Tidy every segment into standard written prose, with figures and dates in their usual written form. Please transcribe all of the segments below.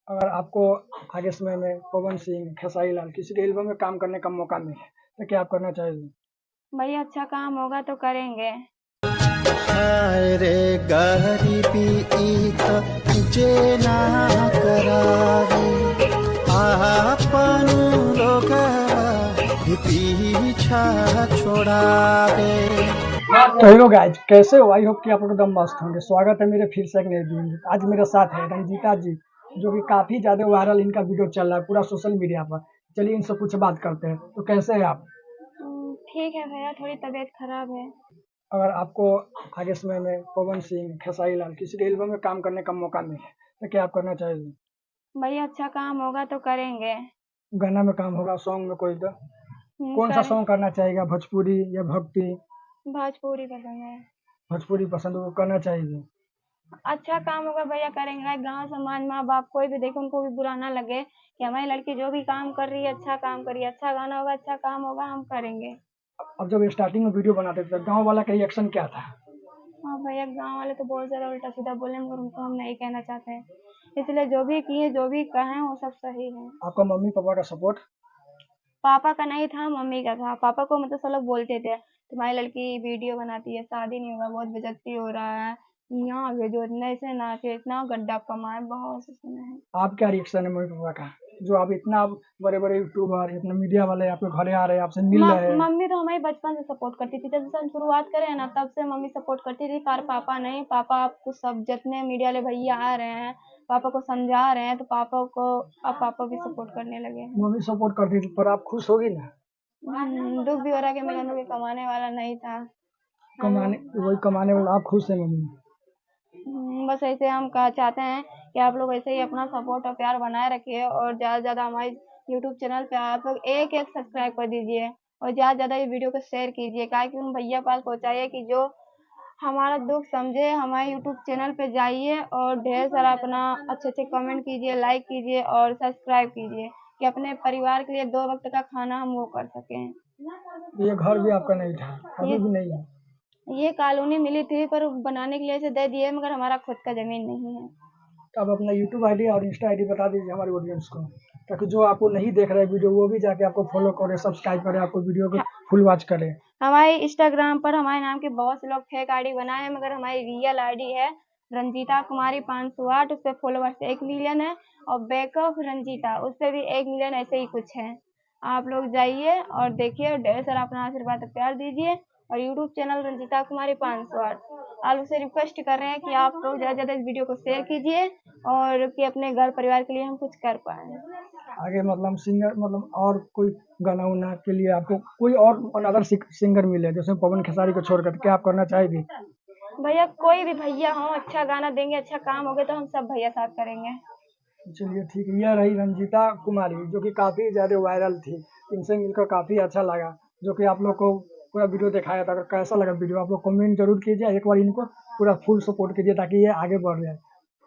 अगर आपको आगे समय में पवन सिंह, खेसारी लाल किसी के एल्बम में काम करने का मौका मिले तो क्या आप करना चाहेंगे? भैया अच्छा काम होगा तो करेंगे। हाय रे गरीबी ई त जे ना करावे आपन लोग पीछा छोड़ावे। तो हेलो गाइज, कैसे हो? आई होप कि आप लोग एकदम मस्त होंगे। स्वागत है मेरे फिर से एक नए वीडियो में। आज मेरे साथ है रंजीता जी, जो कि काफी ज्यादा वायरल इनका वीडियो चल रहा है पूरा सोशल मीडिया पर। चलिए इनसे कुछ बात करते हैं। तो कैसे हैं आप? ठीक है भैया, थोड़ी तबीयत खराब है। अगर आपको आगे समय में पवन सिंह, खेसारी लाल किसी के एल्बम में काम करने का मौका मिले तो क्या आप करना चाहेंगे? भैया अच्छा काम होगा तो करेंगे। गाना में काम होगा, सॉन्ग में कोई तो कौन सा कर सॉन्ग करना चाहेगा? भोजपुरी या भक्ति? भोजपुरी पसंद है। भोजपुरी पसंद हो, करना चाहिए। अच्छा काम होगा भैया, करेंगे। गांव समाज माँ बाप कोई भी देखे उनको भी बुरा ना लगे कि हमारी लड़की जो भी काम कर रही है अच्छा काम करिए। अच्छा गाना होगा, अच्छा काम होगा, हम करेंगे। अब जब स्टार्टिंग में वीडियो बनाते थे तो गाँव वाला का रिएक्शन क्या था? हाँ भैया, गांव वाले तो बहुत ज्यादा उल्टा सीधा बोले मगर उनको हम नहीं कहना चाहते हैं, इसलिए जो भी किए जो भी कहें वो सब सही है। आपका मम्मी पापा का सपोर्ट? पापा का नहीं था, मम्मी का था। पापा को मतलब सब लोग बोलते थे तुम्हारी लड़की वीडियो बनाती है, शादी नहीं होगा, बहुत बेइज्जती हो रहा है, यहाँ भेजो, इतने ऐसे नाचे, इतना गड्ढा कमाए, बहुत से सुने हैं। आप क्या रिएक्शन है मम्मी पापा का, जो आप इतना बड़े बड़े यूट्यूबर, इतना मीडिया वाले आपके घरे आ रहे हैं, आपसे मिल रहे हैं? मम्मी तो हमारी बचपन से सपोर्ट करती थी, जब से हम शुरुआत करे हैं ना तब से मम्मी सपोर्ट करती थी, पर पापा नहीं। पापा आपको सब जितने मीडिया वाले भैया आ रहे हैं पापा को समझा रहे हैं तो पापा को अब पापा भी सपोर्ट करने लगे हैं। मम्मी सपोर्ट करती थी पर आप खुश होगी ना? दुख भी हो रहा है कि मेरा कोई कमाने वाला नहीं था। कमाने, वही कमाने वाला आप खुश है मम्मी? बस ऐसे हम चाहते हैं कि आप लोग ऐसे ही अपना सपोर्ट और प्यार बनाए रखिए और ज़्यादा से ज़्यादा हमारे यूट्यूब चैनल पे आप लोग एक एक सब्सक्राइब कर दीजिए और ज़्यादा से ज़्यादा ये वीडियो को शेयर कीजिए, ताकि उन भैया पास पहुँचाइए कि जो हमारा दुख समझे। हमारे यूट्यूब चैनल पे जाइए और ढेर सारा अपना अच्छे अच्छे कमेंट कीजिए, लाइक कीजिए और सब्सक्राइब कीजिए कि अपने परिवार के लिए 2 वक्त का खाना हम वो कर सकें। ये घर भी आपका नहीं था, अभी ये भी नहीं है? ये कॉलोनी मिली थी पर बनाने के लिए ऐसे दे दिए, मगर हमारा खुद का ज़मीन नहीं है। तो आप अपना यूट्यूब आईडी और इंस्टा आईडी बता दीजिए हमारे ऑडियंस को, ताकि जो आपको नहीं देख रहे वीडियो वो भी जाके आपको फॉलो करे, सब्सक्राइब करे, आपको वीडियो को फुल वॉच करे। हमारे इंस्टाग्राम पर हमारे नाम के बहुत से लोग फेक आईडी बनाए हैं, मगर हमारी रियल आईडी है रंजीता कुमारी 508। उस पर फॉलोवर्स 1 मिलियन है और बैकअप रंजीता उस पर भी 1 मिलियन ऐसे ही कुछ है। आप लोग जाइए और देखिए और ढेर सारा अपना आशीर्वाद और प्यार दीजिए। और यूट्यूब चैनल रंजीता कुमारी 508, आप लोग से रिक्वेस्ट कर रहे हैं कि आप लोग ज़्यादा से ज़्यादा इस वीडियो को शेयर कीजिए और कि अपने घर परिवार के लिए हम कुछ कर पाएँ। आगे मतलब सिंगर, मतलब और कोई गाना उना के लिए आपको कोई और अनदर सिंगर मिले जैसे पवन खेसारी को छोड़कर, क्या आप करना चाहेगी? भैया कोई भी भैया हो, अच्छा गाना देंगे, अच्छा काम होगा तो हम सब भैया साथ करेंगे। चलिए ठीक है। यह रही रंजीता कुमारी, जो कि काफ़ी ज़्यादा वायरल थी। इनसे मिलकर काफ़ी अच्छा लगा, जो कि आप लोग को पूरा वीडियो दिखाया था। अगर कैसा लगा वीडियो आप लोग कमेंट जरूर कीजिए, एक बार इनको पूरा फुल सपोर्ट कीजिए ताकि ये आगे बढ़ जाए।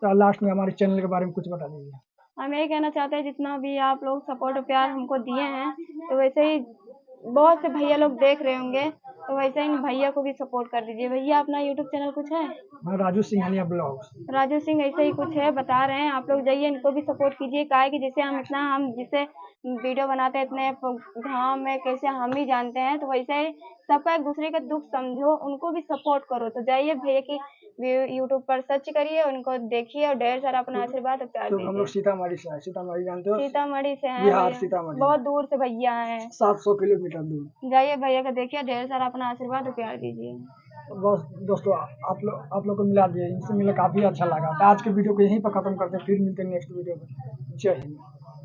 तो लास्ट में हमारे चैनल के बारे में कुछ बता दीजिए। हम यही कहना चाहते हैं जितना भी आप लोग सपोर्ट और प्यार हमको दिए हैं, तो वैसे ही बहुत से भैया लोग देख रहे होंगे, तो वैसे ही भैया को भी सपोर्ट कर दीजिए। भैया अपना यूट्यूब चैनल कुछ है? हाँ, राजू सिंघानिया ब्लॉग्स। राजू सिंह ऐसे ही कुछ है, बता रहे हैं। आप लोग जाइए, इनको भी सपोर्ट कीजिए, काहे कि जैसे हम जिसे वीडियो बनाते हैं इतने गाँव में कैसे हम ही जानते हैं, तो वैसे ही सबका एक दूसरे का दुख समझो, उनको भी सपोर्ट करो। तो जाइए भैया की यूट्यूब पर सर्च करिए, उनको देखिए और ढेर सारा अपना आशीर्वाद और प्यार तो हम लोग दीजिए। सीतामढ़ी से हैं, सीतामढ़ी जानते हो? सीतामढ़ी से हैं बिहार, भैया, सीतामढ़ी बहुत दूर से भैया हैं। 700 किलोमीटर दूर। जाइए भैया का देखिए, ढेर सारा अपना आशीर्वाद और प्यार दीजिए। तो बस दोस्तों, आप लोग को मिला दिए, इनसे मिला काफ़ी अच्छा लगा। तो आज के वीडियो को यहीं पर ख़त्म करते हैं, फिर मिलते हैं नेक्स्ट वीडियो में। जय हिंद।